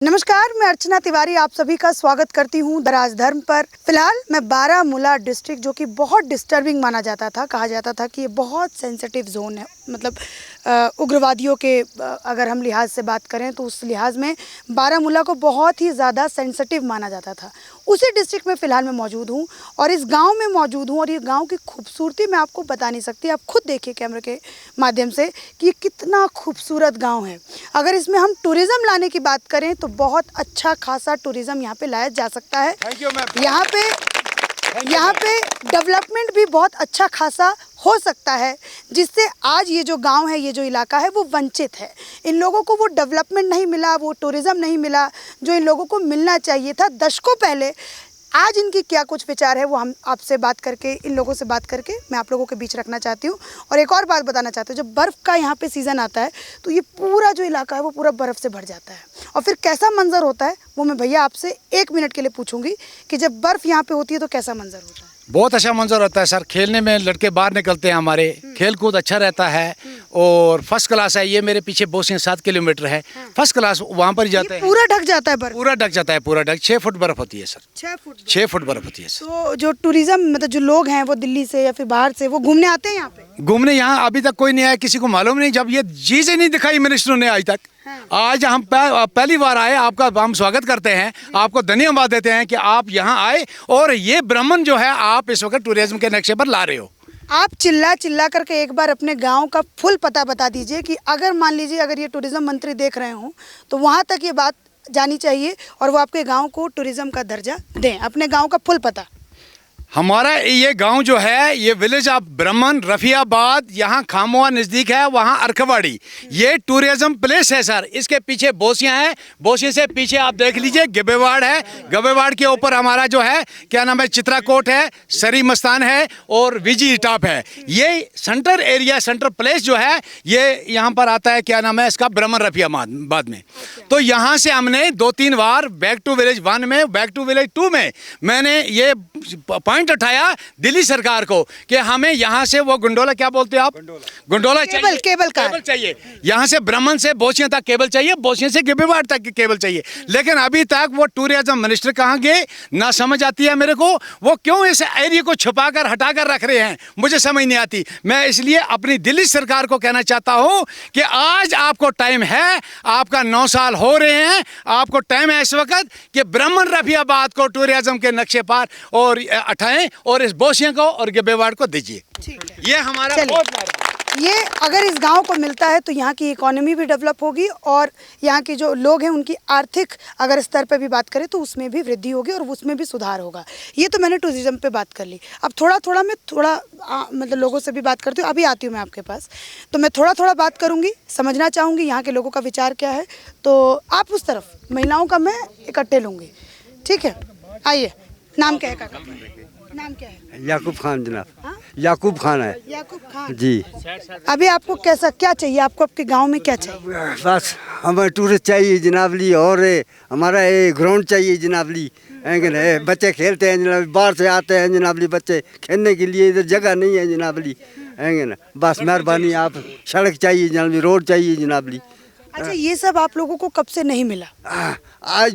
नमस्कार, मैं अर्चना तिवारी आप सभी का स्वागत करती हूँ राजधर्म पर। फिलहाल मैं बारामूला डिस्ट्रिक्ट, जो कि बहुत डिस्टर्बिंग माना जाता था, कहा जाता था कि ये बहुत सेंसिटिव जोन है, मतलब उग्रवादियों के अगर हम लिहाज से बात करें तो उस लिहाज में बारामूला को बहुत ही ज़्यादा सेंसिटिव माना जाता था। उसी डिस्ट्रिक्ट में फ़िलहाल मैं मौजूद हूँ और इस गांव में मौजूद हूँ और ये गांव की खूबसूरती मैं आपको बता नहीं सकती। आप खुद देखिए कैमरे के माध्यम से कि ये कितना खूबसूरत गांव है। अगर इसमें हम टूरिज़्म लाने की बात करें तो बहुत अच्छा खासा टूरिज़्म यहाँ पे लाया जा सकता है। यहाँ पे डेवलपमेंट भी बहुत अच्छा खासा हो सकता है, जिससे आज ये जो गांव है, ये जो इलाका है, वो वंचित है। इन लोगों को वो डेवलपमेंट नहीं मिला, वो टूरिज़्म नहीं मिला जो इन लोगों को मिलना चाहिए था दशकों पहले। आज इनकी क्या कुछ विचार है वो हम आपसे बात करके, इन लोगों से बात करके मैं आप लोगों के बीच रखना चाहती हूँ। और एक और बात बताना चाहती हूँ, जब बर्फ़ का यहाँ पे सीज़न आता है तो ये पूरा जो इलाका है वो पूरा बर्फ़ से भर जाता है और फिर कैसा मंजर होता है वो मैं भैया आपसे 1 मिनट के लिए पूछूंगी कि जब बर्फ़ यहाँ पे होती है तो कैसा मंजर होता है। बहुत अच्छा मंजर होता है सर। खेलने में लड़के बाहर निकलते हैं, हमारे खेल कूद अच्छा रहता है और फर्स्ट क्लास है। ये मेरे पीछे बोसियां 7 किलोमीटर है, फर्स्ट क्लास। वहाँ पर जाते हैं, पूरा ढक जाता है बर्फ, पूरा ढक जाता है, पूरा ढक। 6 फुट बर्फ होती है सर, 6 फुट बर्फ होती है सर। तो जो टूरिज्म, मतलब जो लोग हैं वो दिल्ली से या फिर बाहर से वो घूमने आते हैं यहाँ पे? घूमने यहाँ अभी तक कोई नहीं आया, किसी को मालूम नहीं। जब ये चीज़ें नहीं दिखाई मिनिस्टरों ने आज तक, आज हम पहली बार आए, आपका हम स्वागत करते हैं, आपको धन्यवाद देते हैं कि आप यहाँ आए और ये ब्राह्मण जो है आप इस वक्त टूरिज्म के नक्शे पर ला रहे हो। आप चिल्ला करके एक बार अपने गांव का फुल पता बता दीजिए कि अगर मान लीजिए अगर ये टूरिज्म मंत्री देख रहे हों तो वहाँ तक ये बात जानी चाहिए और वो आपके गांव को टूरिज्म का दर्जा दें। अपने गांव का फुल पता। हमारा ये गांव जो है, ये विलेज ऑफ ब्राह्मण रफियाबाद, यहाँ खामोआ नज़दीक है, वहाँ अरखवाड़ी, ये टूरिज्म प्लेस है सर। इसके पीछे बोसियाँ हैं, बोसियाँ से पीछे आप देख लीजिए गबेवाड़ है, गबेवाड़ के ऊपर हमारा जो है क्या नाम है, चित्राकोट है, सरी मस्तान है और विजी टॉप है। ये सेंटर एरिया, सेंटर प्लेस जो है ये यहाँ पर आता है, क्या नाम है इसका, ब्राह्मण रफियाबाद में। तो यहाँ से हमने 2-3 बार बैक टू विलेज 1 में, बैक टू विलेज 2 में मैंने ये पॉइंट उठाया दिल्ली सरकार को कि हमें यहाँ से वो गुंडोला, क्या बोलते हैं आप, गुंडोला केबल चाहिए। यहाँ से ब्राह्मण से बोसियां तक केबल चाहिए, बोसियां से गिब्बेवाड़ तक की केबल चाहिए। लेकिन अभी तक वो टूरिज्म मिनिस्टर कहाँ गए ना समझ आती है मेरे को। वो क्यों इस एरिया को छुपा कर हटा कर रख रहे हैं, मुझे समझ नहीं आती। मैं इसलिए अपनी दिल्ली सरकार को कहना चाहता हूँ कि आज आपको टाइम है, आपका 9 साल हो रहे हैं, आपको टाइम है इस वक्त कि ब्राह्मण रफियाबाद को टूरिज्म के नक्शे पर और और इस बोसियां को और गबेवाड़ को दीजिए। ये हमारा ये अगर इस गांव को मिलता है तो यहाँ की इकोनॉमी भी डेवलप होगी और यहाँ के जो लोग हैं उनकी आर्थिक अगर स्तर पे भी बात करें तो उसमें भी वृद्धि होगी और उसमें भी सुधार होगा। ये तो मैंने टूरिज्म पे बात कर ली। अब थोड़ा मैं मतलब लोगों से भी बात करती हूँ। अभी आती हूँ मैं आपके पास, तो मैं थोड़ा बात करूँगी, समझना चाहूँगी यहाँ के लोगों का विचार क्या है। तो आप उस तरफ, महिलाओं का मैं इकट्ठे लूँगी, ठीक है? आइए, नाम क्या है काका? नाम क्या है? याकूब खान जनाब। याकूब खान है। याकूब खान जी। अभी आपको कैसा क्या चाहिए? आपको आपके गांव में क्या चाहिए? बस हमें टूरिस्ट चाहिए जनाबली और हमारा ये ग्राउंड चाहिए जनाबली। बच्चे खेलते हैं जनाब, बाहर से आते हैं जनाबली बच्चे खेलने के लिए, इधर जगह नहीं है जनाबली। बस मेहरबानी, आप सड़क चाहिए जनाबली, रोड चाहिए जनाबली। अच्छा, ये सब आप लोगों को कब से नहीं मिला? आज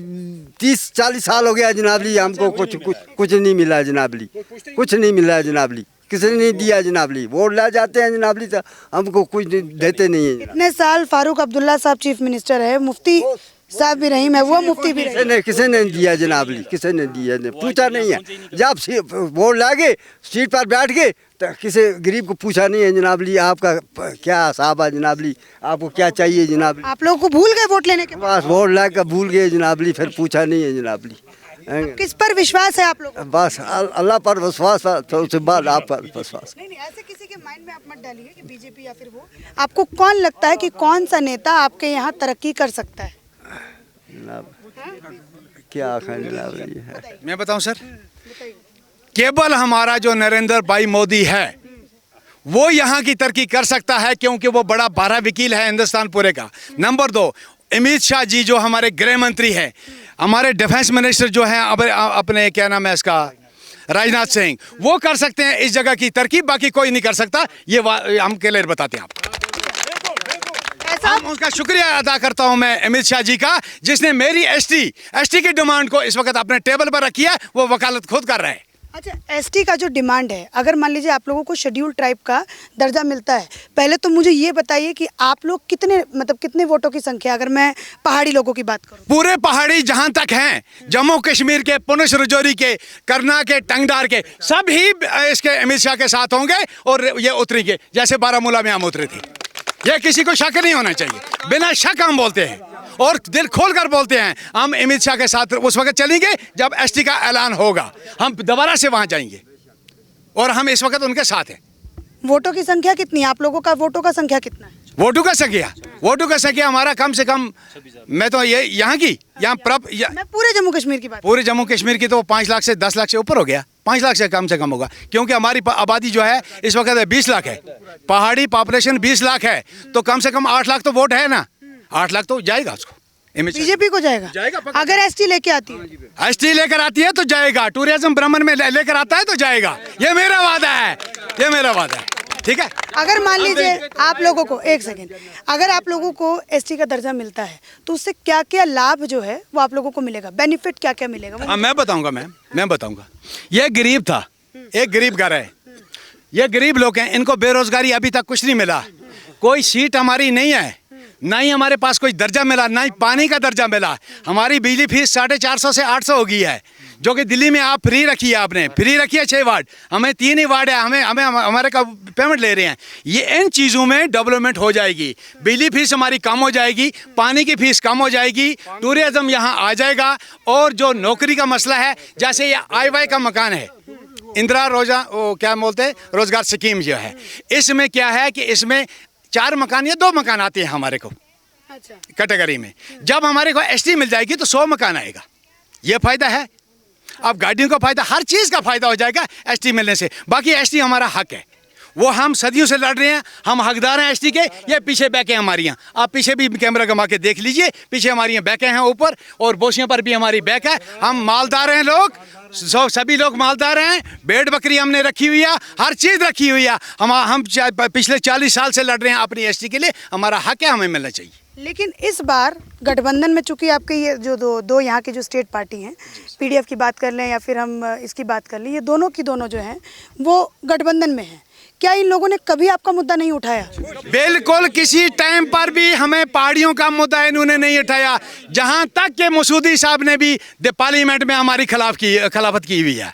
30-40 साल हो गया जनाबली, हमको कुछ नहीं मिला जनाबली, कुछ नहीं मिला जनाबली, किसी ने नहीं दिया जनाबली। वोट ला जाते हैं जनाबली तो हमको कुछ देते नहीं है। इतने साल फारूक अब्दुल्ला साहब चीफ मिनिस्टर है, मुफ्ती साहब भी रही, मैं वो मुफ्ती भी रही, किसी ने दिया जनाबली, किसी ने दिया, पूछा नहीं है। जब वोट लागे सीट पर बैठ गए तो किसी गरीब को पूछा नहीं है जनाबली, आपका क्या हिसाब है जनाबली, आपको क्या चाहिए जनाबली। आप लोगों को भूल गए वोट लेने के बाद? बस वोट ला कर भूल गए जनाबली, फिर पूछा नहीं है जनाबली। किस पर विश्वास है आप लोग? बस अल्लाह पर विश्वास, तो उसके बाद आप पर विश्वास। नहीं, ऐसे किसी के माइंड में आप मत डालिए कि बीजेपी या फिर वो। आपको कौन लगता है कि कौन सा नेता आपके यहाँ तरक्की कर सकता है? क्या है? मैं बताऊं सर, केवल हमारा जो नरेंद्र भाई मोदी है वो यहाँ की तरक्की कर सकता है, क्योंकि वो बड़ा बड़ा वकील है हिंदुस्तान पूरे का। नंबर 2, अमित शाह जी जो हमारे गृह मंत्री हैं, हमारे डिफेंस मिनिस्टर जो हैं अपने क्या नाम है इसका, राजनाथ सिंह, वो कर सकते हैं इस जगह की तरक्की, बाकी कोई नहीं कर सकता। ये हम क्लियर बताते हैं आपको। साहब हम उनका शुक्रिया अदा करता हूं मैं अमित शाह जी का, जिसने मेरी एसटी की डिमांड को इस वक्त अपने टेबल पर रखी है। वो वकालत खुद कर रहे हैं। अच्छा, एसटी का जो डिमांड है, अगर मान लीजिए आप लोगों को शेड्यूल ट्राइब का दर्जा मिलता है, पहले तो मुझे ये बताइए कि आप लोग कितने वोटों की संख्या, अगर मैं पहाड़ी लोगों की बात करूं? पूरे पहाड़ी जहां तक हैं, जम्मू कश्मीर के, पुंछ रजौरी के, करना के, टंगदार के, सब ही इसके अमित शाह के साथ होंगे और ये उतरेंगे जैसे बारामूला में हम उतरे थे। ये किसी को शक नहीं होना चाहिए, बिना शक हम बोलते हैं और दिल खोलकर बोलते हैं। हम अमित शाह के साथ उस वक्त चलेंगे जब एसटी का ऐलान होगा, हम दोबारा से वहां जाएंगे और हम इस वक्त उनके साथ हैं। वोटों की संख्या कितनी है? आप लोगों का वोटों का संख्या कितना है? वोटों का संख्या हमारा कम से कम, मैं तो ये यहाँ मैं पूरे जम्मू कश्मीर की बात, पूरे जम्मू कश्मीर की तो 5 लाख से 10 लाख से ऊपर हो गया। 5 लाख से कम होगा, क्योंकि हमारी आबादी जो है इस वक्त 20 लाख है। पहाड़ी पॉपुलेशन 20 लाख है, तो कम से कम 8 लाख तो वोट है ना। 8 लाख तो जाएगा उसको, बीजेपी को जाएगा अगर एसटी लेके आती है। एसटी लेकर आती है तो जाएगा, टूरिज्म ब्राह्मण में लेकर आता है तो जाएगा। ये मेरा वादा है, ठीक है। अगर मान लीजिए आप लोगों को, एक सेकेंड, अगर आप लोगों को एसटी का दर्जा मिलता है तो उससे क्या क्या लाभ जो है वो आप लोगों को मिलेगा, बेनिफिट क्या क्या मिलेगा? हाँ, मैं बताऊंगा। ये गरीब था, एक गरीब घर है, ये गरीब लोग हैं, इनको बेरोजगारी अभी तक कुछ नहीं मिला, कोई सीट हमारी नहीं है, ना ही हमारे पास कोई दर्जा मिला, ना ही पानी का दर्जा मिला। हमारी बिजली फीस 450 से 800 हो गई है, जो कि दिल्ली में आप फ्री रखी है, आपने फ्री रखी है 6 वार्ड, हमें 3 ही वार्ड है, हमारे का पेमेंट ले रहे हैं। ये इन चीज़ों में डेवलपमेंट हो जाएगी, बिजली फीस हमारी कम हो जाएगी, पानी की फीस कम हो जाएगी, टूरिज्म यहाँ आ जाएगा। और जो नौकरी का मसला है, जैसे ये IY का मकान है, इंदिरा रोजगार स्कीम जो है, इसमें क्या है कि इसमें 4 मकान या 2 मकान आते हैं हमारे को कैटेगरी में। जब हमारे को एसटी मिल जाएगी तो 100 मकान आएगा। ये फायदा है, अब गाड़ियों का फायदा, हर चीज़ का फायदा हो जाएगा एसटी मिलने से। बाकी एसटी हमारा हक है, वो हम सदियों से लड़ रहे हैं, हम हकदार हैं एसटी के। ये पीछे बैकें हमारी हैं, आप पीछे भी कैमरा घुमा के देख लीजिए, पीछे हमारी बैकें हैं ऊपर, और बोसियों पर भी हमारी बैक है। हम मालदार हैं लोग, सभी लोग मालदार हैं, भेड़ बकरी हमने रखी हुई है, हर चीज़ रखी हुई है। हम पिछले 40 साल से लड़ रहे हैं अपनी एसटी के लिए, हमारा हक है, हमें मिलना चाहिए। लेकिन इस बार गठबंधन में, चूंकि आपके ये जो दो यहाँ की जो स्टेट पार्टी हैं, पीडीएफ की बात कर लें या फिर हम इसकी बात कर लें, ये दोनों की दोनों जो हैं वो गठबंधन में हैं। क्या इन लोगों ने कभी आपका मुद्दा नहीं उठाया? बिल्कुल, किसी टाइम पर भी हमें पहाड़ियों का मुद्दा इन्होंने नहीं उठाया। जहां तक के मसूदी साहब ने भी पार्लियामेंट में हमारी खिलाफत की हुई है।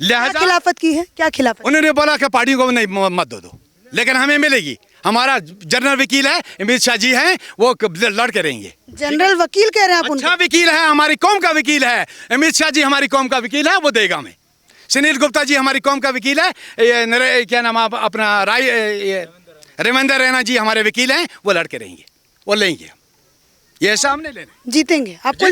लिहाजा खिलाफत की है, क्या खिलाफत? उन्होंने बोला कि पहाड़ियों को नहीं मत दो, लेकिन हमें मिलेगी। हमारा जनरल वकील है, अमित शाह जी हैं, वो लड़ के रहेंगे। जनरल वकील कह रहे हैं आप? अच्छा वकील है, हमारी कौम का वकील है। अमित शाह जी हमारी कौम का वकील है, वो देगा हमें। सुनील गुप्ता जी हमारी कौम का वकील है, क्या नाम अपना रविंद्र रैना जी हमारे वकील हैं, वो लड़के रहेंगे, वो लेंगे, ये सामने लेने जीतेंगे आपको।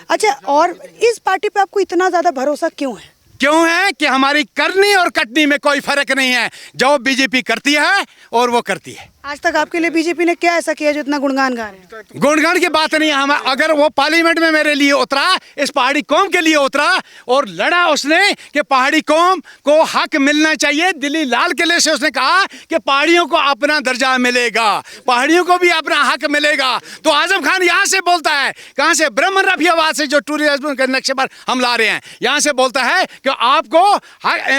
अच्छा, और इस पार्टी पे आपको इतना ज्यादा भरोसा क्यों है? क्यों है कि हमारी करनी और कटनी में कोई फर्क नहीं है। जो बीजेपी करती है और वो करती है। आज तक आपके लिए बीजेपी ने क्या ऐसा किया जो इतना गुणगान गा रहे हैं? गुणगान की बात नहीं है। हम अगर वो पार्लियामेंट में मेरे लिए उतरा, इस पहाड़ी कौम के लिए उतरा और लड़ा उसने कि पहाड़ी कौम को हक मिलना चाहिए। दिल्ली लाल किले से उसने कहा कि पहाड़ियों को अपना दर्जा मिलेगा, पहाड़ियों को भी अपना हक मिलेगा। तो आजम खान यहाँ से बोलता है, कहाँ से? ब्राह्मण रफियाबाद से, जो टूरिज्म के नक्शे पर हम ला रहे हैं, यहाँ से बोलता है कि आपको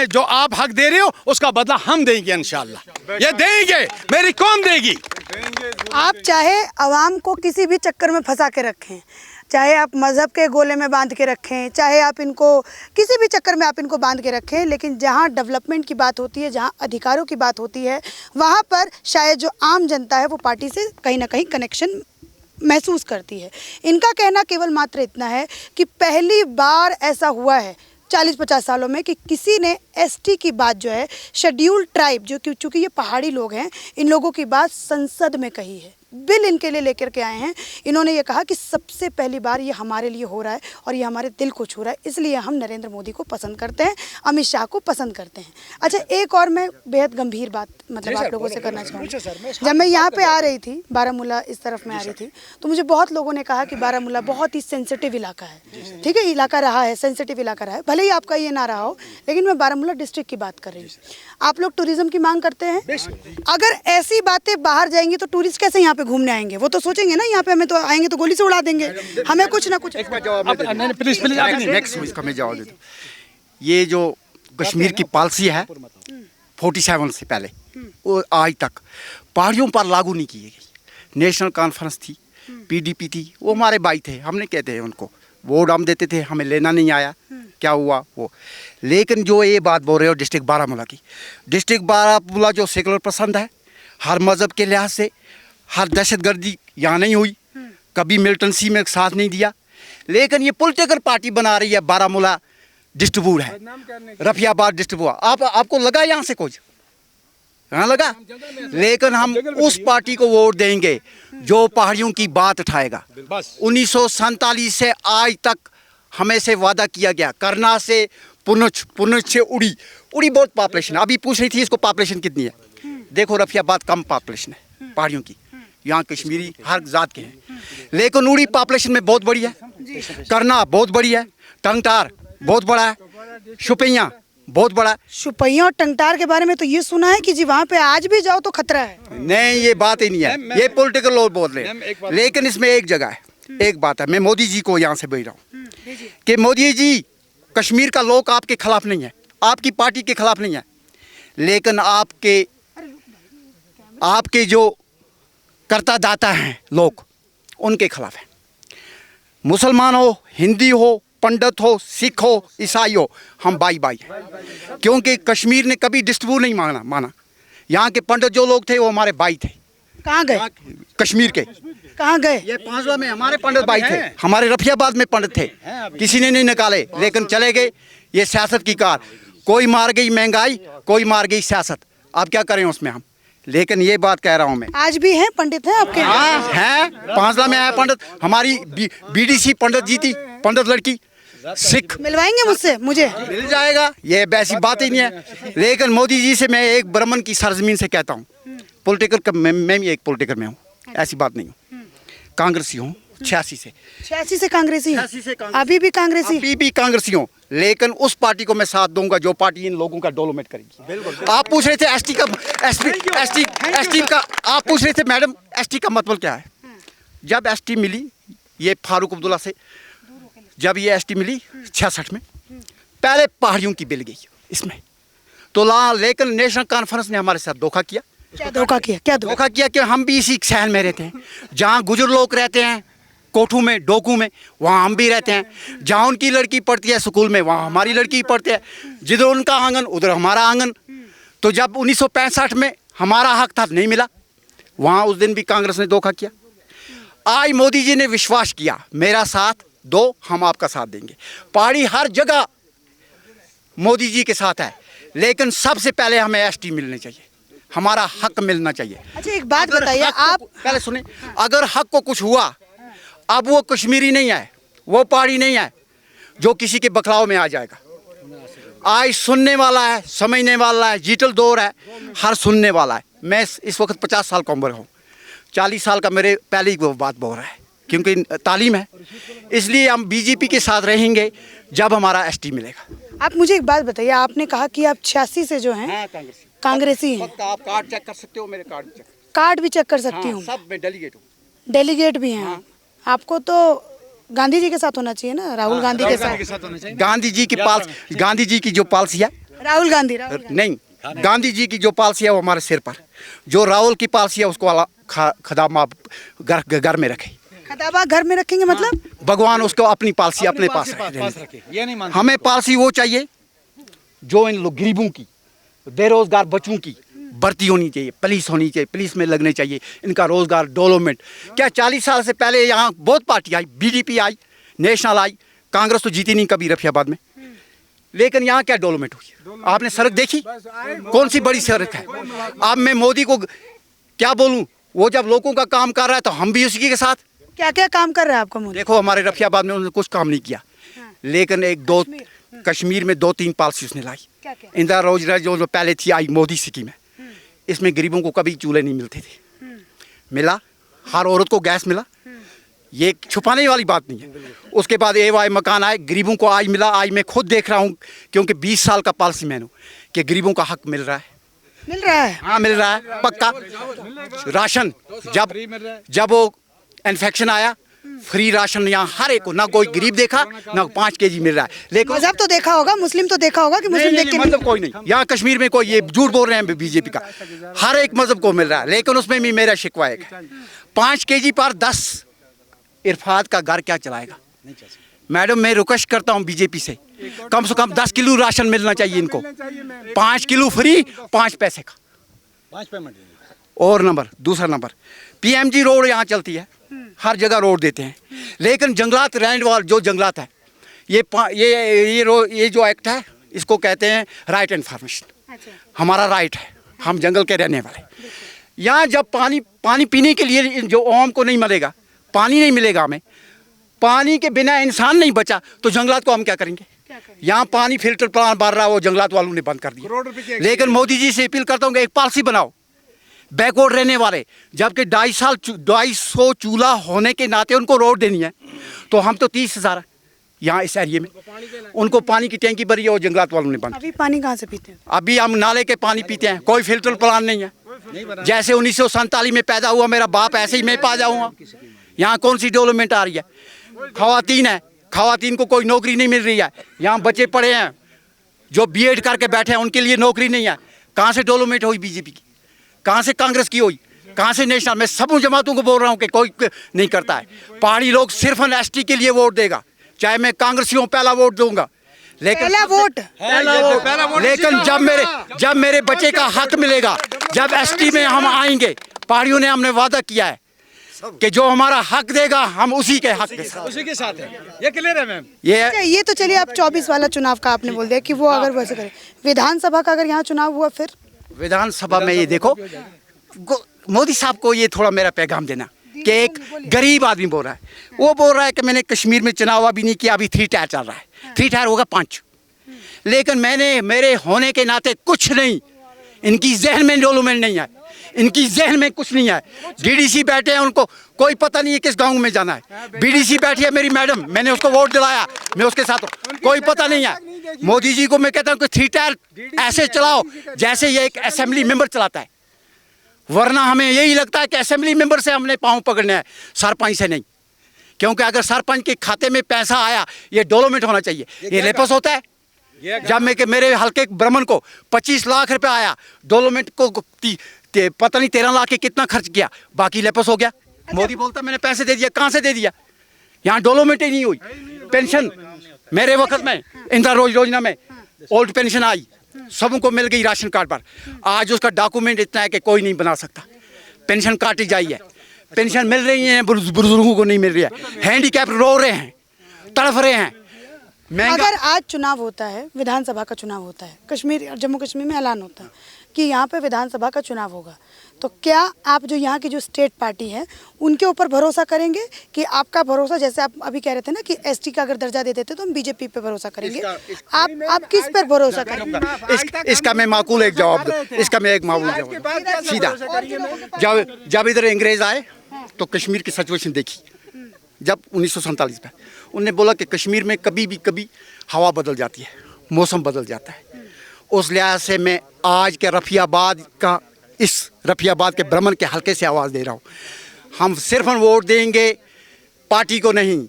जो आप हक दे रहे हो उसका बदला हम देंगे इंशाल्लाह। ये देंगे, मेरी कौम देगी। आप चाहे अवाम को किसी भी चक्कर में फंसा के रखें, चाहे आप मज़हब के गोले में बांध के रखें, चाहे आप इनको किसी भी चक्कर में आप इनको बांध के रखें, लेकिन जहाँ डेवलपमेंट की बात होती है, जहाँ अधिकारों की बात होती है, वहाँ पर शायद जो आम जनता है वो पार्टी से कहीं ना कहीं कनेक्शन महसूस करती है। इनका कहना केवल मात्र इतना है कि पहली बार ऐसा हुआ है 40-50 सालों में कि किसी ने एसटी की बात जो है, शेड्यूल ट्राइब, जो कि चूँकि ये पहाड़ी लोग हैं, इन लोगों की बात संसद में कही है, बिल इनके लिए लेकर के आए हैं। इन्होंने ये कहा कि सबसे पहली बार ये हमारे लिए हो रहा है और ये हमारे दिल को छू रहा है, इसलिए हम नरेंद्र मोदी को पसंद करते हैं, अमित शाह को पसंद करते हैं। अच्छा, एक और मैं बेहद गंभीर बात आप लोगों से करना चाहूँगी। जब मैं यहाँ पे आ रही थी, बारामूला इस तरफ में आ रही थी, तो मुझे बहुत लोगों ने कहा कि बारामूला बहुत ही सेंसिटिव इलाका है। ठीक है, इलाका रहा है, सेंसिटिव इलाका रहा है, भले ही आपका ये ना रहा हो, लेकिन मैं बारामूला डिस्ट्रिक्ट की बात कर रही हूँ। आप लोग टूरिज्म की मांग करते हैं, अगर ऐसी बातें बाहर जाएंगी तो टूरिस्ट कैसे यहाँ पे घूमने आएंगे, वो तो सोचेंगे ना यहाँ पे हमें तो आएंगे तो गोली से उड़ा देंगे, हमें कुछ ना कुछ। प्लीज प्लीज नेक्स्ट इसका मैं जवाब देता हूँ। ये जो कश्मीर की पॉलिसी है 47 से पहले वो आज तक पहाड़ियों पर लागू नहीं की गई। नेशनल कॉन्फ्रेंस थी, पीडीपी थी, वो हमारे भाई थे, हमने कहते हैं उनको वोट हम देते थे, हमें लेना नहीं आया, क्या हुआ वो। लेकिन जो ये बात बोल रहे हो डिस्ट्रिक्ट बारामूला की, डिस्ट्रिक्ट बारामूला जो सेकुलर पसंद है, हर मज़हब के लिहाज से, हर दहशतगर्दी यहाँ नहीं हुई, कभी मिलिटेंसी में साथ नहीं दिया। लेकिन ये पॉलिटिकल पार्टी बना रही है, बारामूला डिस्ट्रीब्यूट है, रफियाबाद डिस्ट्रीब्यूट। आपको लगा यहाँ से कुछ हाँ लगा? लेकिन हम उस पार्टी को वोट देंगे जो पहाड़ियों की बात उठाएगा। 1947 से आज तक हमें से वादा किया गया, करना से पुनछ, पुनछ से उड़ी, उड़ी बहुत पॉपुलेशन है। अभी पूछ रही थी इसको पॉपुलेशन कितनी है, देखो रफियाबाद कम पॉपुलेशन है पहाड़ियों की, यहाँ कश्मीरी हर जात के हैं। लेकिन उड़ी पॉपुलेशन में बहुत बड़ी है, करना बहुत बड़ी है, टंगटार बहुत बड़ा है, शुपैया बहुत बड़ा है। शुपैया और टंगटार के बारे में तो ये सुना है कि जी वहाँ पे आज भी जाओ तो खतरा है। नहीं, ये बात ही नहीं है, ये पॉलिटिकल लोग बोल रहे हैं। लेकिन इसमें एक जगह है, एक बात है, मैं मोदी जी को यहाँ से बोल रहा हूँ कि मोदी जी, कश्मीर का लोग आपके खिलाफ नहीं है, आपकी पार्टी के खिलाफ नहीं है, लेकिन आपके जो करता दाता हैं लोग, उनके खिलाफ है। मुसलमान हो, हिंदी हो, पंडित हो, सिख हो, ईसाई हो, हम भाई भाई हैं। क्योंकि कश्मीर ने कभी डिस्ट्रीब्यूट नहीं माना। यहाँ के पंडित जो लोग थे वो हमारे भाई थे। कहाँ गए? कश्मीर के कहाँ गए? ये पांचवा में हमारे पंडित भाई थे, हमारे रफियाबाद में पंडित थे, किसी ने नहीं निकाले, लेकिन चले गए। ये सियासत की कार, कोई मार गई महंगाई, कोई मार गई सियासत, अब क्या करें उसमें हम। लेकिन ये बात कह रहा हूँ मैं, आज भी हैं पंडित हैं आपके? हाँ है, पांचला में है पंडित, हमारी बीडीसी पंडित जी थी, पंडित लड़की सिख। मिलवाएंगे मुझसे? मुझे मिल जाएगा, ये वैसी बात ही नहीं है। लेकिन मोदी जी से मैं एक ब्राह्मण की सरजमीन से कहता हूँ, पॉलिटिकल मैं भी एक पॉलिटिकल में हूँ, ऐसी बात नहीं हूँ, कांग्रेसी हूँ 86 से कांग्रेसी हैं? 86 से अभी भी कांग्रेसी? अभी भी कांग्रेसी हूँ, लेकिन उस पार्टी को मैं साथ दूंगा जो पार्टी इन लोगों का डेवलपमेंट करेगी। आप पूछ रहे थे एसटी का, आप पूछ रहे थे मैडम एसटी का मतलब क्या है। जब एसटी मिली, ये फारूक अब्दुल्ला से जब ये एसटी मिली 66 में, पहले पहाड़ियों की बिल गई इसमें तो लेकिन नेशनल कॉन्फ्रेंस ने हमारे साथ धोखा किया। क्या धोखा किया? क्या धोखा किया कि हम भी इसी शहर में रहते हैं, जहाँ गुजर लोग रहते हैं, कोठू में, डोकू में, वहाँ हम भी रहते हैं। जहाँ उनकी लड़की पढ़ती है स्कूल में, वहाँ हमारी लड़की पढ़ती है। जिधर उनका आंगन उधर हमारा आंगन। तो जब 1965 में हमारा हक था, नहीं मिला, वहाँ उस दिन भी कांग्रेस ने धोखा किया। आज मोदी जी ने विश्वास किया, मेरा साथ दो, हम आपका साथ देंगे। पहाड़ी हर जगह मोदी जी के साथ है, लेकिन सबसे पहले हमें एसटी मिलने चाहिए, हमारा हक मिलना चाहिए। अच्छा एक बात बताइए, आप पहले सुने, अगर हक को कुछ हुआ, अब वो कश्मीरी नहीं है, वो पहाड़ी नहीं है जो किसी के बखलाव में आ जाएगा। आज सुनने वाला है, समझने वाला है, डिजिटल दौर है, हर सुनने वाला है। मैं इस वक्त 50 साल का उम्र हूँ, 40 साल का मेरे पहले ही वो बात बोल रहा है, क्योंकि तालीम है, इसलिए हम बीजेपी के साथ रहेंगे जब हमारा एसटी मिलेगा। आप मुझे एक बात बताइए, आपने कहा कि आप 86 से जो हैं कांग्रेसी हैं। आप कार्ड चेक कर सकते हो, मेरे कार्ड भी चेक कर सकती हूँ? सब में डेलीगेट हूँ। डेलीगेट भी हैं? आपको तो गांधी जी के साथ होना चाहिए ना, राहुल गांधी के साथ। गांधी जी की जो पॉलिसी है, राहुल गांधी नहीं, गांधी जी की जो पॉलिसी है वो हमारे सिर पर, जो राहुल की पॉलिसी है उसको खदामा घर में रखे। खदाबा घर में रखेंगे मतलब? भगवान उसको अपनी पॉलिसी अपने पास रखे। ये नहीं मानते। हमें पॉलिसी वो चाहिए जो इन लोग गरीबों की, बेरोजगार बच्चों की भर्ती होनी चाहिए, पुलिस होनी चाहिए, पुलिस में लगने चाहिए, इनका रोजगार डेवलपमेंट। क्या 40 साल से पहले यहाँ बहुत पार्टी आई, बीजेपी आई, नेशनल आई, कांग्रेस तो जीती नहीं कभी रफियाबाद में, लेकिन यहाँ क्या डेवलपमेंट हुई? आपने सड़क देखी? कौन सी बड़ी सड़क है? अब मैं मोदी को क्या बोलूँ, वो जब लोगों का काम कर रहा है तो हम भी उसी के साथ। क्या क्या काम कर रहा है आपका मोदी? देखो हमारे रफियाबाद में उन्होंने कुछ काम नहीं किया, लेकिन एक दो कश्मीर में 2-3 पॉलिसी उसने लाई। इंदिरा रोजगार जो पहले थी आई मोदी स्कीम है, इसमें गरीबों को कभी चूल्हे नहीं मिलते थे, मिला, हर औरत को गैस मिला, ये छुपाने वाली बात नहीं है। उसके बाद AY मकान आए, गरीबों को आज मिला। आज मैं खुद देख रहा हूँ, क्योंकि 20 साल का पॉलिसी मैन हूँ, कि गरीबों का हक मिल रहा है। मिल रहा है? हाँ मिल रहा है पक्का। राशन जब वो इन्फेक्शन आया, फ्री राशन यहाँ हर एक को, ना कोई गरीब देखा ना 5 केजी मिल रहा है। लेकिन मजहब तो देखा होगा, मुस्लिम तो देखा होगा कि मुस्लिम देख के मतलब कोई नहीं, यहाँ कश्मीर में कोई ये झूठ बोल रहे हैं बीजेपी का, हर एक मजहब को मिल रहा है। लेकिन उसमें भी मेरा शिकवा है 5 केजी पर 10 इरफात का घर क्या चलाएगा। मैडम मैं रिक्वेस्ट करता हूँ बीजेपी से कम 10 किलो राशन मिलना चाहिए इनको, 5 किलो फ्री 5 पैसे का। 5 पेमेंट। और दूसरा नंबर पीएमजी रोड यहाँ चलती है, हर जगह रोड देते हैं, लेकिन जंगलात लैंड वाल जो जंगलात है, ये जो एक्ट है इसको कहते हैं राइट इन्फॉर्मेशन। हमारा राइट है, हम जंगल के रहने वाले। यहाँ जब पानी पीने के लिए जो आवाम को नहीं मिलेगा, पानी नहीं मिलेगा, हमें पानी के बिना इंसान नहीं बचा तो जंगलात को हम क्या करेंगे। यहाँ पानी फिल्टर प्लांट बन रहा है, वो जंगलात वालों ने बंद कर दिया। लेकिन मोदी जी से अपील करता हूँ कि एक पॉलिसी बनाओ बैकवर्ड रहने वाले, जबकि 250 चूल्हा होने के नाते उनको रोड देनी है, तो हम तो 30,000 यहाँ इस एरिए में उनको पानी की टैंकी भरी है, वो जंगलात वालों ने बंद। अभी पानी कहाँ से पीते हैं? अभी हम नाले के पानी पीते हैं, कोई फिल्टर प्लांट नहीं है। जैसे 1947 में पैदा हुआ मेरा बाप, ऐसे ही मैं पा जाऊँगा। यहाँ कौन सी डेवलपमेंट आ रही है? खवातीन है, खवातीन को कोई नौकरी नहीं मिल रही है। यहाँ बच्चे पढ़े हैं जो बीएड करके बैठे हैं, उनके लिए नौकरी नहीं है। कहाँ से डेवलपमेंट हुई बीजेपी की, कहाँ से कांग्रेस की हुई, कहाँ से नेशनल? मैं सब जमातों को बोल रहा हूँ कि कोई नहीं करता है। पहाड़ी लोग सिर्फ एसटी के लिए वोट देगा, चाहे मैं कांग्रेसी हूँ पहला वोट दूंगा, लेकिन पहला वोट लेकिन जब मेरे बच्चे का हक मिलेगा, जब एसटी में हम आएंगे, पहाड़ियों ने हमने वादा किया है कि जो हमारा हक देगा हम उसी के हक के साथ, उसी के साथ है। ये क्लियर है मैम। ये तो चलिए, आप 24 वाला चुनाव का आपने बोल दिया कि वो अगर वैसे करे, विधानसभा का अगर यहाँ चुनाव हुआ फिर? विधानसभा में ये देखो, मोदी साहब को ये थोड़ा मेरा पैगाम देना कि एक गरीब आदमी बोल रहा है, वो बोल रहा है कि मैंने कश्मीर में चुनाव अभी नहीं किया, अभी 3 टायर चल रहा है, 3 टायर होगा 5। लेकिन मेरे होने के नाते कुछ नहीं, इनकी जहन में डेवलपमेंट नहीं है, इनकी जहन में कुछ नहीं है। डीडीसी बैठे हैं, उनको कोई पता नहीं है किस गांव में जाना है। बीडीसी बैठी है मेरी मैडम, मैंने उसको वोट दिलाया, मैं उसके साथ हूं, कोई पता नहीं है। मोदी जी को मैं कहता हूं कि 3 टायर ऐसे चलाओ जैसे ये एक असेंबली मेंबर चलाता है, वरना हमें यही लगता है कि असेंबली मेंबर से हमने पाँव पकड़ने हैं, सरपंच से नहीं। क्योंकि अगर सरपंच के खाते में पैसा आया, ये डेवलपमेंट होना चाहिए। ये लेपस होता है। जब मेरे हल्के ब्राह्मण को 25 लाख रुपए आया, डेवलपमेंट को पता नहीं 13 लाख के कितना खर्च किया, बाकी लेपस हो गया। मोदी बोलता मैंने पैसे दे दिया, कहाँ से दे दिया? यहाँ डेवलपमेंट ही नहीं हुई। पेंशन मेरे वक्त में इंदिरा योजना में ओल्ड पेंशन आई, सबको मिल गई राशन कार्ड पर। आज उसका डॉक्यूमेंट इतना है कि कोई नहीं बना सकता। पेंशन काटी जाई है, पेंशन मिल रही है, बुजुर्गों को नहीं मिल रही है, हैंडीकैप रो रहे हैं, तड़फ रहे हैं। अगर आज चुनाव होता है, विधानसभा का चुनाव होता है, कश्मीर और जम्मू कश्मीर में ऐलान होता है कि यहाँ पे विधानसभा का चुनाव होगा, तो क्या आप जो यहाँ की जो स्टेट पार्टी है उनके ऊपर भरोसा करेंगे कि आपका भरोसा, जैसे आप अभी कह रहे थे ना कि एसटी का अगर दर्जा दे देते तो हम बीजेपी पे भरोसा करेंगे, आप किस पर भरोसा करेंगे? इसका मैं माकूल एक जवाब दूं, इसका मैं एक माकूल जवाब सीधा। जब इधर अंग्रेज आए तो कश्मीर की सिचुएशन देखी, जब 1947 में उन्होंने बोला कि कश्मीर में कभी हवा बदल जाती है, मौसम बदल जाता है। उस लिहाज से मैं आज के रफियाबाद का, इस रफियाबाद के ब्राह्मण के हल्के से आवाज़ दे रहा हूँ, हम सिर्फ वोट देंगे पार्टी को नहीं,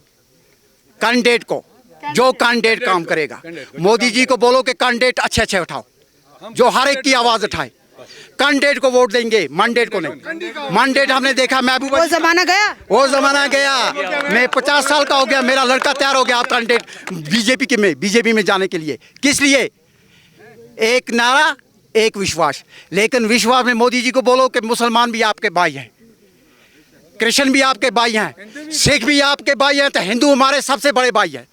कैंडिडेट को, जो कैंडिडेट काम करेगा। मोदी जी को बोलो कि कैंडिडेट अच्छे उठाओ, जो हर एक की आवाज़ उठाए। कैंडिडेट को वोट देंगे, मैंडेट को नहीं। मैंडेट हमने देखा महबूबा, वो जमाना गया, वो जमाना गया। मैं 50 साल का हो गया, मेरा लड़का तैयार हो गया आप कैंडिडेट बीजेपी में जाने के लिए। किस लिए? एक नारा, एक विश्वास। लेकिन विश्वास में मोदी जी को बोलो कि मुसलमान भी आपके भाई हैं, क्रिश्चियन भी आपके भाई हैं, सिख भी आपके भाई हैं, तो हिंदू हमारे सबसे बड़े भाई हैं।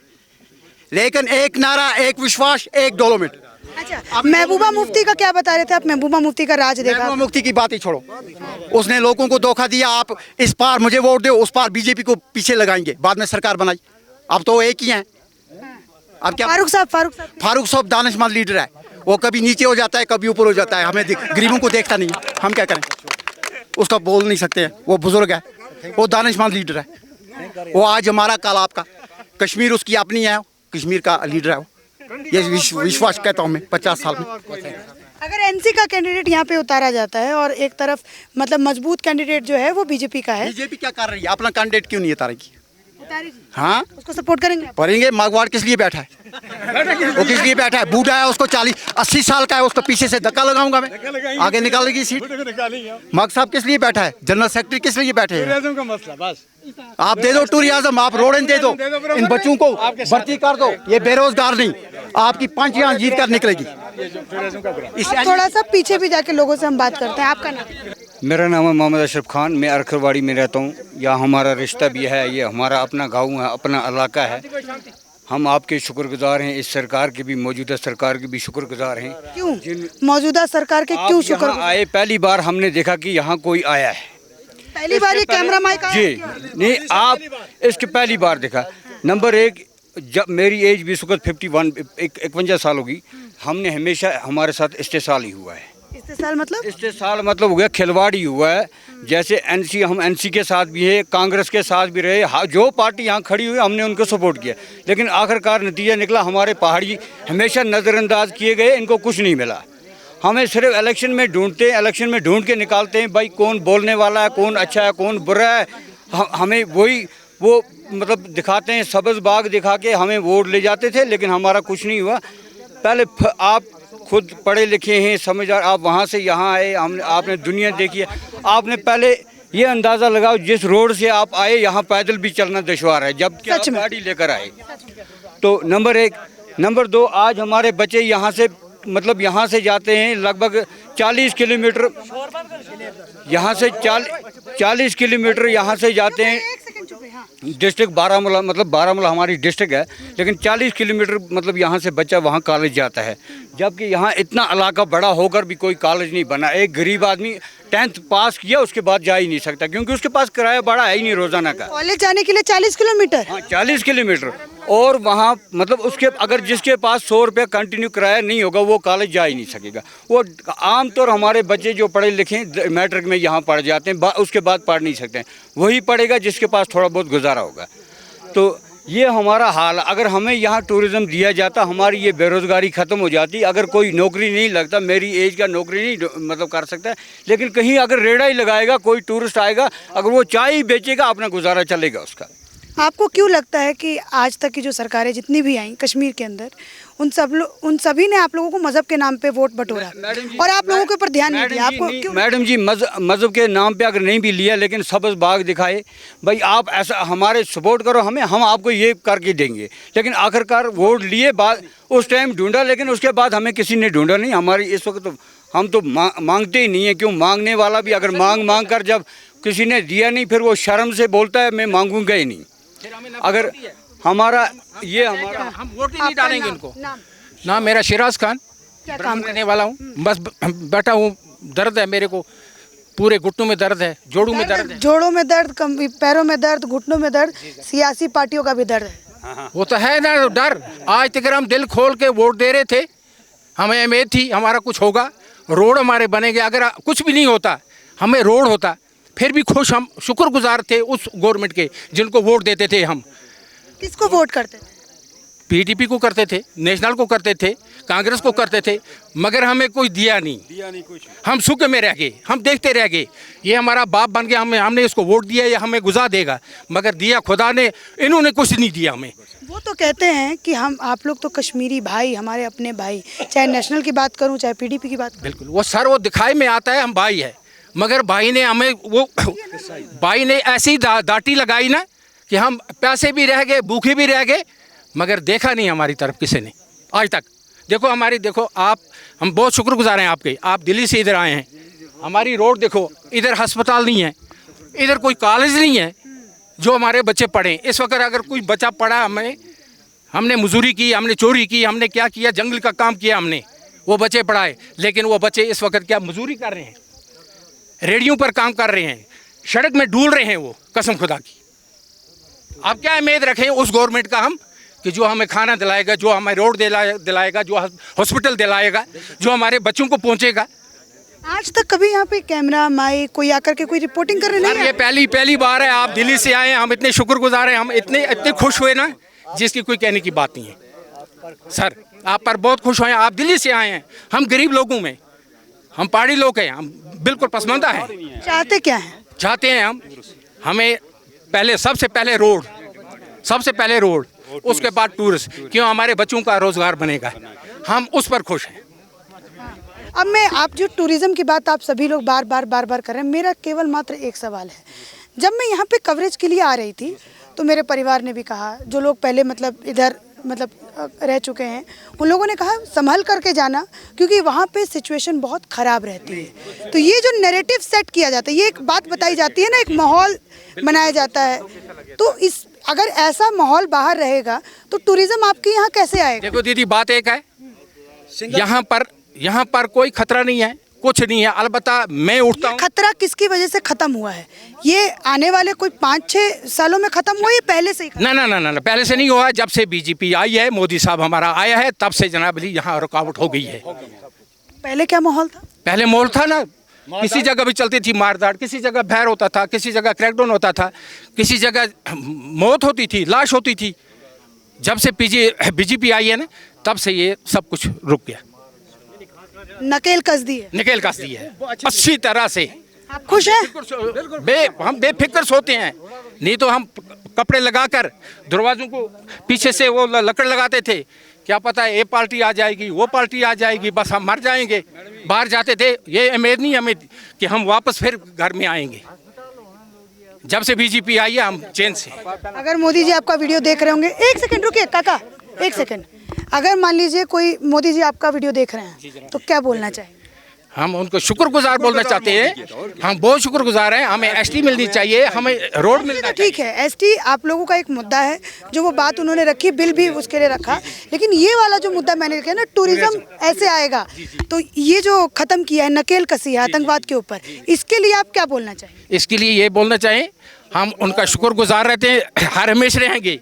लेकिन एक नारा, एक विश्वास, एक डेवलपमेंट। अच्छा, महबूबा मुफ्ती का क्या बता रहे थे आप? महबूबा मुफ्ती का राज देखा? महबूबा मुफ्ती की बात ही छोड़ो, उसने लोगों को धोखा दिया। आप इस पार मुझे वोट दो, उस पार बीजेपी को पीछे लगाएंगे, बाद में सरकार बनाई। अब तो एक ही हैं। अब क्या? फारूक साहब दानिशमंद लीडर है, वो कभी नीचे हो जाता है, कभी ऊपर हो जाता है, हमें गरीबों को देखता नहीं, हम क्या करें? उसका बोल नहीं सकते हैं, वो बुजुर्ग है, वो दानिशमंद लीडर है, वो आज हमारा कल आपका। कश्मीर उसकी अपनी है, कश्मीर का लीडर है वो। ये विश्वास कहता हूँ मैं 50 साल में। अगर एनसी का कैंडिडेट यहाँ पे उतारा जाता है और एक तरफ मतलब मजबूत कैंडिडेट जो है वो बीजेपी का है, बीजेपी क्या कर रही है? अपना कैंडिडेट क्यों नहीं उतारेगी? उतारेगी, हाँ, उसको सपोर्ट करेंगे आप? पढ़ेंगे। मागवाड़ किस लिए बैठा है? वो किस लिए बैठा है? बूढ़ा है, उसको 40-80 साल का है, उसको पीछे से धक्का लगाऊंगा मैं, आगे निकालेगी सीट। मग साहब किस लिए बैठा है? जनरल सेक्रेटरी किस लिए बैठे हैं? का मसला बस आप दे दो टूरिज्म, आप रोड दे दो, इन बच्चों को भर्ती कर दो, ये बेरोजगार नहीं, आपकी 5 यहाँ जीत कर निकलेगी। आप थोड़ा सा पीछे भी जाके लोगों से हम बात करते हैं। आपका नाम? मेरा नाम है मोहम्मद अशरफ खान, मैं अरखरवाड़ी में रहता हूँ। यहाँ हमारा रिश्ता भी है, ये हमारा अपना गांव है, अपना इलाका है। हम आपके शुक्रगुजार हैं, इस सरकार के भी, मौजूदा सरकार के भी शुक्रगुजार हैं। क्यों मौजूदा सरकार के क्यों आप यहाँ शुक्र? आए, पहली बार हमने देखा कि यहाँ कोई आया है। पहली बार ये कैमरा माइक आया? जी नहीं, आप इसके पहली बार देखा। नंबर 1, जब मेरी एज भी इस वक्त 51 साल होगी, हमने हमेशा हमारे साथ इस्तेसाल ही हुआ है। इस्तेसाल मतलब? इस्तेसाल मतलब हो गया खिलवाड़ ही हुआ है। जैसे एनसी, हम एनसी के साथ भी है, कांग्रेस के साथ भी रहे, जो पार्टी यहाँ खड़ी हुई हमने उनको सपोर्ट किया, लेकिन आखिरकार नतीजा निकला हमारे पहाड़ी हमेशा नज़रअंदाज किए गए, इनको कुछ नहीं मिला। हमें सिर्फ इलेक्शन में ढूंढते हैं, इलेक्शन में ढूंढ के निकालते हैं भाई कौन बोलने वाला है, कौन अच्छा है, कौन बुरा है। हमें वो मतलब दिखाते हैं, सब्ज़ बाग दिखा के हमें वोट ले जाते थे, लेकिन हमारा कुछ नहीं हुआ। पहले आप खुद पढ़े लिखे हैं, समझदार, आप वहाँ से यहाँ आए, आपने दुनिया देखी है। आपने पहले ये अंदाज़ा लगाओ, जिस रोड से आप आए यहाँ पैदल भी चलना दुश्वार है, जबकि आप गाड़ी लेकर आए। तो नंबर 1। नंबर 2, आज हमारे बच्चे यहाँ से मतलब यहाँ से जाते हैं लगभग 40 किलोमीटर, यहाँ से 40 किलोमीटर यहाँ से जाते हैं। डिस्ट्रिक्ट बारामूला, मतलब बारामूला हमारी डिस्ट्रिक्ट है, लेकिन 40 किलोमीटर मतलब यहाँ से बच्चा वहाँ कॉलेज जाता है, जबकि यहाँ इतना इलाका बड़ा होकर भी कोई कॉलेज नहीं बना। एक गरीब आदमी 10th पास किया, उसके बाद जा ही नहीं सकता, क्योंकि उसके पास किराया बड़ा है ही नहीं रोजाना का। कॉलेज जाने के लिए 40 किलोमीटर? हाँ, 40 किलोमीटर। और वहाँ मतलब उसके अगर जिसके पास 100 रुपये कंटिन्यू किराया नहीं होगा, वो कॉलेज जा ही नहीं सकेगा। वो आमतौर हमारे बच्चे जो पढ़े लिखे मैट्रिक में यहाँ पढ़ जाते हैं, उसके बाद पढ़ नहीं सकते हैं, वही पढ़ेगा जिसके पास थोड़ा बहुत गुजारा होगा। तो ये हमारा हाल। अगर हमें यहाँ टूरिज़्म दिया जाता, हमारी ये बेरोज़गारी ख़त्म हो जाती। अगर कोई नौकरी नहीं लगता, मेरी एज का नौकरी नहीं मतलब कर सकता है, लेकिन कहीं अगर रेड़ा ही लगाएगा, कोई टूरिस्ट आएगा, अगर वो चाय ही बेचेगा, अपना गुजारा चलेगा उसका। आपको क्यों लगता है कि आज तक की जो सरकारें जितनी भी आई कश्मीर के अंदर, उन सभी ने आप लोगों को मजहब के नाम पे वोट बटोरा और आप लोगों के ऊपर ध्यान नहीं दिया? आपको क्यों? मैडम जी, मजहब के नाम पे अगर नहीं भी लिया, लेकिन सब्ज़ बाग दिखाए, भाई आप ऐसा हमारे सपोर्ट करो हमें, हम आपको ये करके देंगे। लेकिन आखिरकार वोट लिए, बाद उस टाइम ढूंढा, लेकिन उसके बाद हमें किसी ने ढूंढा नहीं। हमारी इस वक्त हम तो मांगते ही नहीं है। क्यों? मांगने वाला भी अगर मांग कर जब किसी ने दिया नहीं, फिर वो शर्म से बोलता है मैं मांगूंगा ही नहीं। अगर हमारा हम वोट ही नहीं डालेंगे इनको। नाम मेरा शिराज खान, काम करने वाला हूँ, बस बैठा हूँ। दर्द है मेरे को, पूरे घुटनों में दर्द है, जोड़ों में दर्द है, जोड़ों में दर्द, पैरों में दर्द, घुटनों में दर्द, सियासी पार्टियों का भी दर्द है। वो तो है ना डर। आज तक हम दिल खोल के वोट दे रहे थे, हमें उम्मीद थी हमारा कुछ होगा, रोड हमारे बनेंगे। अगर कुछ भी नहीं होता, हमें रोड होता, फिर भी खुश, हम शुक्रगुजार थे उस गवर्नमेंट के जिनको वोट देते थे। हम किसको वोट करते थे? पीडीपी को करते थे, नेशनल को करते थे, कांग्रेस को करते थे, मगर हमें कोई दिया नहीं कुछ। हम सुख में रह गए, हम देखते रह गए। ये हमारा बाप बन गया, हमने इसको वोट दिया, ये हमें गुजार देगा, मगर दिया खुदा ने, इन्होंने कुछ नहीं दिया हमें। वो तो कहते हैं कि आप लोग तो कश्मीरी भाई, हमारे अपने भाई, चाहे नेशनल की बात करूं चाहे पीडीपी की बात करूं। बिल्कुल, वो सर वो दिखाई में आता है हम भाई है, मगर भाई ने हमें भाई ने ऐसी दाटी लगाई ना कि हम पैसे भी रह गए, भूखे भी रह गए, मगर देखा नहीं हमारी तरफ किसी ने आज तक। देखो आप, हम बहुत शुक्रगुजार हैं आपके, आप दिल्ली से इधर आए हैं। हमारी रोड देखो, इधर अस्पताल नहीं है, इधर कोई कॉलेज नहीं है जो हमारे बच्चे पढ़ें। इस वक्त अगर कोई बच्चा पढ़ा, हमने मजदूरी की, हमने चोरी की, हमने क्या किया, जंगल का काम किया हमने, वो बच्चे पढ़ाए, लेकिन वो बच्चे इस वक्त क्या मजदूरी कर रहे हैं, रेडियो पर काम कर रहे हैं, सड़क में डूल रहे हैं वो, कसम खुदा की। आप क्या उम्मीद रखें उस गवर्नमेंट का हम, कि जो हमें खाना दिलाएगा, जो हमें रोड दिलाएगा, जो हॉस्पिटल दिलाएगा, जो हमारे बच्चों को पहुंचेगा। आज तक कभी यहाँ पे कैमरा माइक कोई आकर के कोई रिपोर्टिंग कर रहे नहीं? ये पहली बार है। आप दिल्ली से आए हैं, हम इतने शुक्रगुजार हैं, हम इतने खुश हुए ना, जिसकी कोई कहने की बात नहीं है। सर आप पर बहुत खुश हुए, आप दिल्ली से आए हैं, हम गरीब लोगों में हम पहाड़ी लोग हैं, हम बिल्कुल पसंदीदा हैं। चाहते क्या हैं? चाहते हैं हमें पहले सबसे पहले रोड, उसके बाद टूरिस्ट, क्यों हमारे बच्चों का रोजगार बनेगा, हम उस पर खुश हैं। अब मैं, आप जो टूरिज्म की बात आप सभी लोग बार बार कर रहे हैं, मेरा केवल मात्र एक सवाल है। जब मैं यहाँ पे कवरेज के लिए आ रही थी तो मेरे परिवार ने भी कहा, जो लोग पहले मतलब इधर रह चुके हैं, उन लोगों ने कहा संभल करके जाना, क्योंकि वहाँ पे सिचुएशन बहुत ख़राब रहती है। तो ये जो नैरेटिव सेट किया जाता है, ये एक बात बताई जाती है ना, एक माहौल बनाया जाता है, तो इस अगर ऐसा माहौल बाहर रहेगा तो टूरिज्म आपके यहाँ कैसे आएगा? देखो दीदी, बात एक है, यहाँ पर कोई खतरा नहीं है, कुछ नहीं है। अलबत्ता मैं उठता हूँ। खतरा किसकी वजह से खत्म हुआ है? ये आने वाले कोई 5-6 सालों में खत्म हुआ, ये पहले से ही? ना, पहले से नहीं हुआ। जब से बीजेपी आई है, मोदी साहब हमारा आया है, तब से जनाब अली यहाँ रुकावट हो गई है। पहले क्या माहौल था? पहले माहौल था ना, किसी जगह भी चलती थी मारदाट, किसी जगह भैर होता था, किसी जगह क्रैकडाउन होता था, किसी जगह मौत होती थी, लाश होती थी। जब से बीजेपी आई है ना, तब से ये सब कुछ रुक गया। नकेल कस दी है। निकेल कस दी है अच्छी तरह से। आप खुश हैं? हम बेफिक्र सोते हैं, नहीं तो हम कपड़े लगाकर दरवाजों को पीछे से वो लकड़ लगाते थे, क्या पता है ये पार्टी आ जाएगी, वो पार्टी आ जाएगी, बस हम मर जाएंगे। बाहर जाते थे, ये उम्मीद नहीं हमें कि हम वापस फिर घर में आएंगे। जब से बीजेपी आई है, हम चैन से। अगर मोदी जी आपका वीडियो देख रहे होंगे, एक सेकंड रुकिए काका, एक सेकंड, अगर मान लीजिए कोई मोदी जी आपका वीडियो देख रहे हैं तो क्या बोलना चाहिए? हम उनको शुक्रगुजार बोलना चाहते हैं। हम बहुत शुक्रगुजार हैं। हमें एसटी मिलनी चाहिए, हमें रोड मिलना चाहिए। ठीक है, एसटी आप लोगों का एक मुद्दा है, जो वो बात उन्होंने रखी, बिल भी उसके लिए रखा, लेकिन ये वाला जो मुद्दा मैंने लिखा है ना, टूरिज्म ऐसे आएगा, तो ये जो खत्म किया है, नकेल कसी है आतंकवाद के ऊपर, इसके लिए आप क्या बोलना चाहिए? इसके लिए ये बोलना चाहिए, हम उनका शुक्रगुजार रहते हैं, हर हमेशा रहेंगे।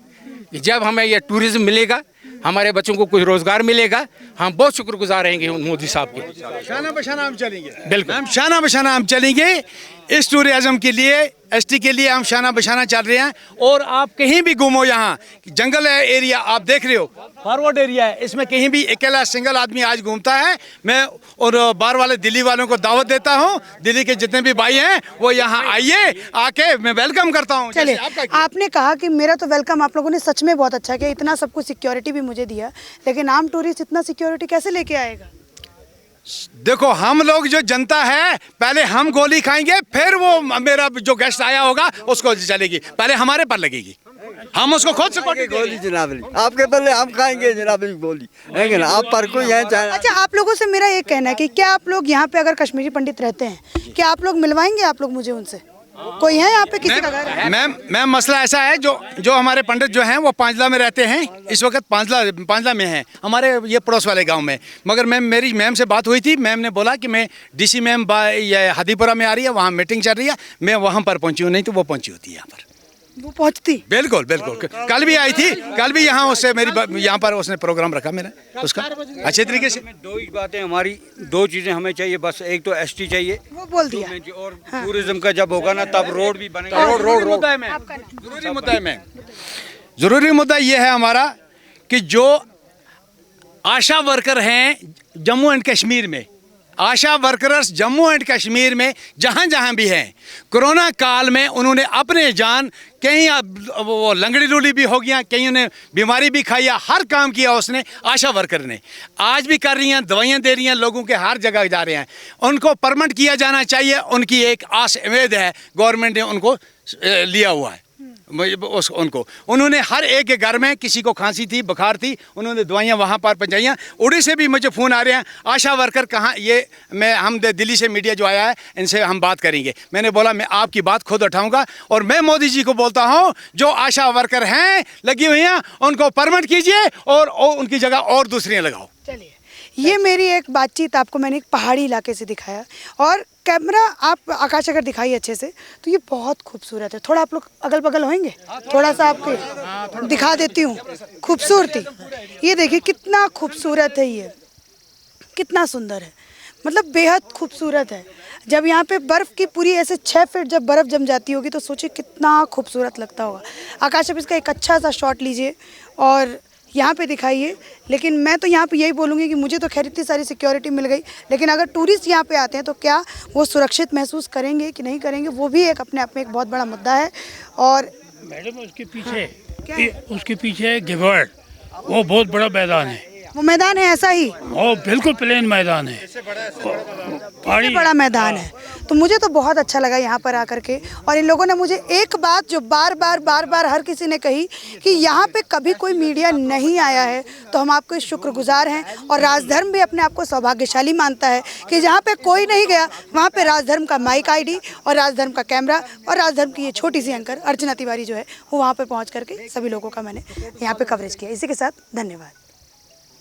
जब हमें ये टूरिज्म मिलेगा, हमारे बच्चों को कुछ रोजगार मिलेगा, हम बहुत शुक्रगुजार रहेंगे उन मोदी साहब के। शाना बशाना हम चलेंगे, बिल्कुल हम शाना बशाना हम चलेंगे इस टूरिज्म के लिए, एसटी के लिए हम शाना बशाना चल रहे हैं। और आप कहीं भी घूमो, यहाँ जंगल एरिया आप देख रहे हो, फॉरवर्ड एरिया है, इसमें कहीं भी अकेला सिंगल आदमी आज घूमता है। मैं और बाहर वाले दिल्ली वालों को दावत देता हूँ, दिल्ली के जितने भी भाई हैं वो यहाँ आइए, आके मैं वेलकम करता हूँ। चलिए, आपने कहा कि मेरा तो वेलकम आप लोगों ने सच में बहुत अच्छा किया, इतना सब कुछ सिक्योरिटी भी मुझे दिया, लेकिन आम टूरिस्ट इतना सिक्योरिटी कैसे लेके आएगा? देखो, हम लोग जो जनता है, पहले हम गोली खाएंगे, फिर वो मेरा जो गेस्ट आया होगा उसको चलेगी, पहले हमारे पर लगेगी, हम उसको खुद से गोली जनाब अली, आपके बदले हम खाएंगे जनाब अली गोली, है ना? आप पर कोई है चाहे। अच्छा, आप लोगों से मेरा एक कहना है कि क्या आप लोग यहाँ पे अगर कश्मीरी पंडित रहते हैं, क्या आप लोग मिलवाएंगे आप लोग मुझे उनसे? कोई है यहाँ पे किसी का घर? मैम मसला ऐसा है, जो हमारे पंडित जो हैं वो पांचला में रहते हैं, इस वक्त पांचला में हैं, हमारे ये पड़ोस वाले गांव में। मगर मेरी मैम से बात हुई थी, मैम ने बोला कि मैं डीसी मैम ये हादीपुरा में आ रही है, वहाँ मीटिंग चल रही है, मैं वहाँ पर पहुँची हूँ, नहीं तो वो पहुँची होती है यहाँ पर। वो पहुँचती? बिल्कुल बिल्कुल, कल भी आई थी, कल भी यहाँ उससे मेरी यहाँ पर उसने प्रोग्राम रखा मेरा उसका अच्छे तरीके से। दो ही बातें हमारी, दो चीज़ें हमें चाहिए बस, एक तो एसटी चाहिए, वो बोल दिया, और टूरिज्म का जब होगा ना तब रोड भी बनेगा। जरूरी मुद्दा ये है हमारा कि जो आशा वर्कर हैं जम्मू एंड कश्मीर में, आशा वर्कर्स जम्मू एंड कश्मीर में जहाँ जहाँ भी हैं, कोरोना काल में उन्होंने अपने जान, कहीं वो लंगड़ी लूली भी हो गया, कहीं उन्हें बीमारी भी खाई, हर काम किया उसने, आशा वर्कर ने आज भी कर रही हैं, दवाइयाँ दे रही हैं, लोगों के हर जगह जा रहे हैं। उनको परमानेंट किया जाना चाहिए, उनकी एक आस उम्मीद है, गवर्नमेंट ने उनको लिया हुआ है। उन्होंने हर एक के घर में, किसी को खांसी थी, बुखार थी, उन्होंने दवाइयाँ वहाँ पर पहुँचाइयाँ। उड़ी से भी मुझे फ़ोन आ रहे हैं, आशा वर्कर कहाँ, ये हम दिल्ली से मीडिया जो आया है, इनसे हम बात करेंगे। मैंने बोला मैं आपकी बात खुद उठाऊंगा, और मैं मोदी जी को बोलता हूँ, जो आशा वर्कर हैं लगी हुई हैं, उनको परमानेंट कीजिए और उनकी जगह और दूसरी लगाओ। चलिए, ये मेरी एक बातचीत आपको मैंने एक पहाड़ी इलाके से दिखाया, और कैमरा आप आकाश अगर दिखाइए अच्छे से, तो ये बहुत खूबसूरत है। थोड़ा आप लोग अगल बगल होंगे, थोड़ा सा आपके दिखा देती हूँ खूबसूरती। ये देखिए कितना खूबसूरत है, ये कितना सुंदर है, मतलब बेहद खूबसूरत है। जब यहाँ पे बर्फ़ की पूरी ऐसे 6 फीट जब बर्फ़ जम जाती होगी तो सोचिए कितना खूबसूरत लगता होगा। आकाश, अब इसका एक अच्छा सा शॉट लीजिए और यहाँ पे दिखाइए लेकिन मैं तो यहाँ पे यही बोलूँगी कि मुझे तो खैर इतनी सारी सिक्योरिटी मिल गई, लेकिन अगर टूरिस्ट यहाँ पे आते हैं तो क्या वो सुरक्षित महसूस करेंगे कि नहीं करेंगे, वो भी एक अपने आप में एक बहुत बड़ा मुद्दा है। और मैडम उसके पीछे गिवर्ड, वो बहुत बड़ा मैदान है, वो मैदान है ऐसा ही, वो बिल्कुल प्लेन मैदान है, इतना बड़ा मैदान है। तो मुझे तो बहुत अच्छा लगा यहाँ पर आकर के। और इन लोगों ने मुझे एक बात जो बार बार हर किसी ने कही कि यहाँ पे कभी कोई मीडिया नहीं आया है, तो हम आपके शुक्रगुजार हैं। और राजधर्म भी अपने आप को सौभाग्यशाली मानता है कि जहाँ पे कोई नहीं गया वहाँ पे राजधर्म का माइक आईडी और राजधर्म का कैमरा और राजधर्म की ये छोटी सी एंकर अर्चना तिवारी जो है वो वहाँ पे पहुँच करके सभी लोगों का मैंने यहाँ पे कवरेज किया। इसी के साथ धन्यवाद।